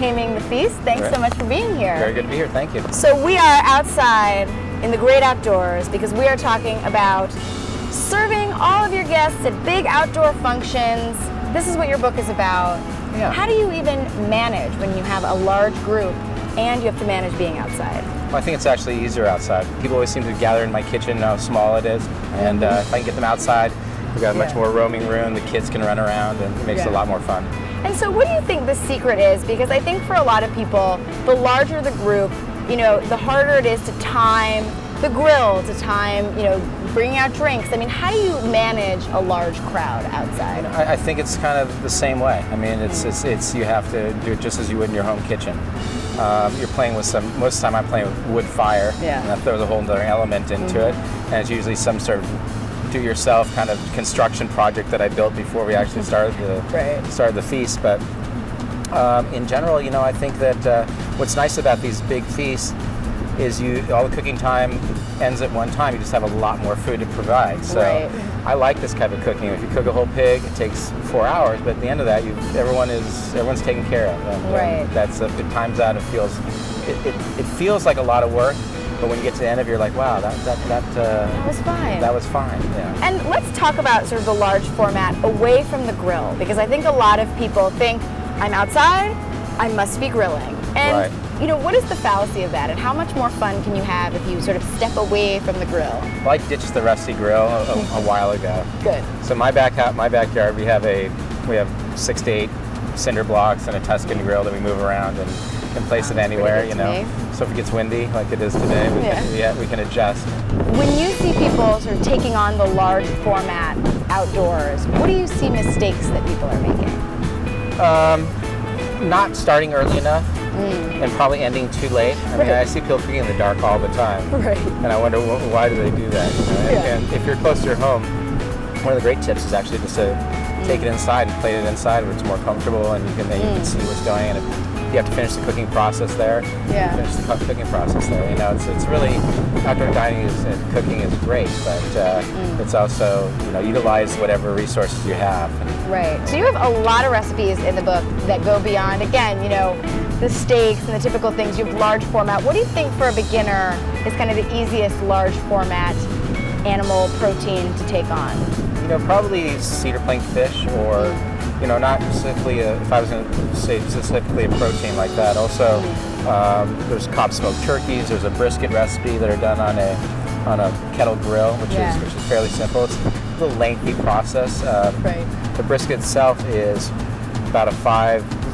Taming the Feast. Thanks so much for being here. Very good to be here, thank you. So we are outside in the great outdoors because we are talking about serving all of your guests at big outdoor functions. This is what your book is about. Yeah. How do you even manage when you have a large group and you have to manage being outside? Well, I think it's actually easier outside. People always seem to gather in my kitchen, how small it is, and if I can get them outside, we've got a much more roaming room, the kids can run around, and it makes it a lot more fun. And so what do you think the secret is? Because I think for a lot of people, the larger the group, you know, the harder it is to time the grill, to time, you know, bringing out drinks. I mean, how do you manage a large crowd outside? I think it's kind of the same way. I mean, it's you have to do it just as you would in your home kitchen. You're playing with most of the time I'm playing with wood fire, and that throws a whole other element into it, and it's usually some sort of do-yourself kind of construction project that I built before we actually started the feast. But in general, you know, I think that what's nice about these big feasts is all the cooking time ends at one time. You just have a lot more food to provide. So I like this type of cooking. If you cook a whole pig, it takes 4 hours, but at the end of that, everyone's taken care of. And that's if it times out, it feels like a lot of work. But when you get to the end of it, you're like, wow, that was fine. That was fine. Yeah. And let's talk about sort of the large format away from the grill, because I think a lot of people think, I'm outside, I must be grilling. And you know, what is the fallacy of that, and how much more fun can you have if you sort of step away from the grill? Well, I ditched the rusty grill a while ago. Good. So my backyard, we have 6 to 8 cinder blocks and a Tuscan grill that we move around and can place it anywhere, you know. So if it gets windy, like it is today, we can adjust. When you see people sort of taking on the large format outdoors, what do you see mistakes that people are making? Not starting early enough. And probably ending too late. I mean, I see people cooking in the dark all the time, and I wonder why do they do that? You know? And if you're close to your home, one of the great tips is actually just to take it inside and plate it inside where it's more comfortable, and you can see what's going. And if you have to finish the cooking process there, finish the cooking process there. You know, it's really outdoor dining and cooking is great, but it's also, you know, utilize whatever resources you have. Right. So you have a lot of recipes in the book that go beyond, again, you know, the steaks and the typical things. You have large format. What do you think for a beginner is kind of the easiest large format animal protein to take on? You know, probably cedar plank fish, or you know, not specifically if I was going to say specifically a protein like that. Also, there's Cobb smoked turkeys. There's a brisket recipe that are done on a kettle grill, which is fairly simple. It's a little lengthy process. The brisket itself is about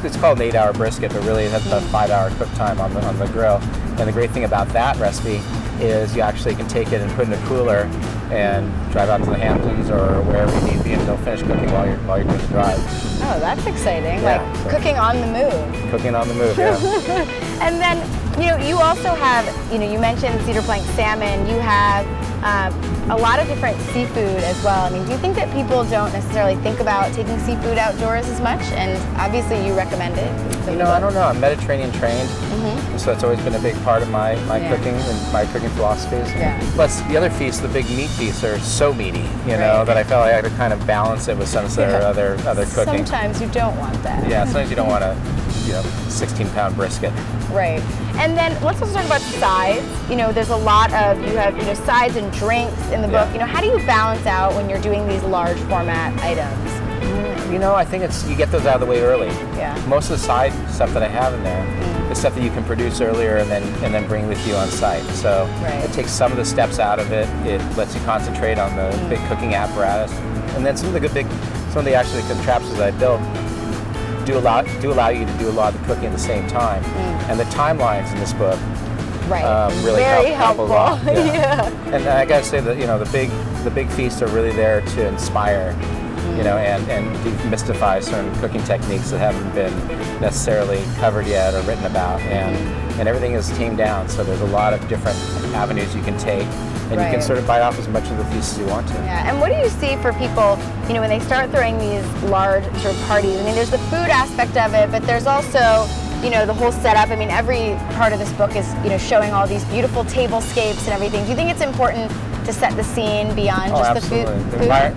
it's called an 8-hour brisket, but really it has about a 5-hour cook time on the grill. And the great thing about that recipe is you actually can take it and put it in a cooler and drive out to the Hamptons or wherever you need to be, and they'll finish cooking while you're doing the drive. Oh, that's exciting! Like cooking on the move. Cooking on the move, yeah. And then, you know, you also have, you know, you mentioned cedar plank salmon. You have a lot of different seafood as well. I mean, do you think that people don't necessarily think about taking seafood outdoors as much? And obviously you recommend it. You know, I don't know. I'm Mediterranean trained, so that's always been a big part of my cooking and my cooking philosophies. Plus, the other feasts, the big meat feasts, are so meaty, you know, that I felt like I had to kind of balance it with some sort of other cooking. Sometimes you don't want that. Yeah, sometimes you don't want a 16-pound brisket. Right. And then let's also talk about sides. You know, there's a lot of, you have, you know, sides and drinks in the book. You know, how do you balance out when you're doing these large format items? You know, I think you get those out of the way early. Most of the side stuff that I have in there is stuff that you can produce earlier and then bring with you on site. So it takes some of the steps out of it. It lets you concentrate on the big cooking apparatus. And then some of the actually contraptions I built do allow you to do a lot of the cooking at the same time. And the timelines in this book really help a lot. And I gotta say that, you know, the big feasts are really there to inspire, you know, and demystify certain cooking techniques that haven't been necessarily covered yet or written about, and everything is tamed down. So there's a lot of different avenues you can take, and you can sort of bite off as much of the feast as you want to. And what do you see for people, you know, when they start throwing these large sort of parties? I mean, there's the food aspect of it, but there's also, you know, the whole setup. I mean, every part of this book is, you know, showing all these beautiful tablescapes and everything. Do you think it's important to set the scene beyond just the food?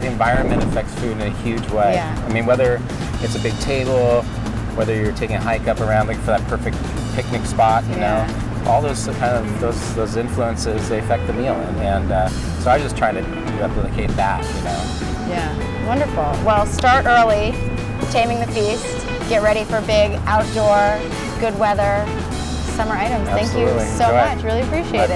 The environment affects food in a huge way. I mean, whether it's a big table, whether you're taking a hike up around looking for that perfect picnic spot, you know, all those kind of those influences, they affect the meal, and so I was just trying to replicate that, you know. Yeah, wonderful. Well, start early, Taming the Feast. Get ready for big outdoor, good weather, summer items. Absolutely. Thank you so much. Really appreciate it.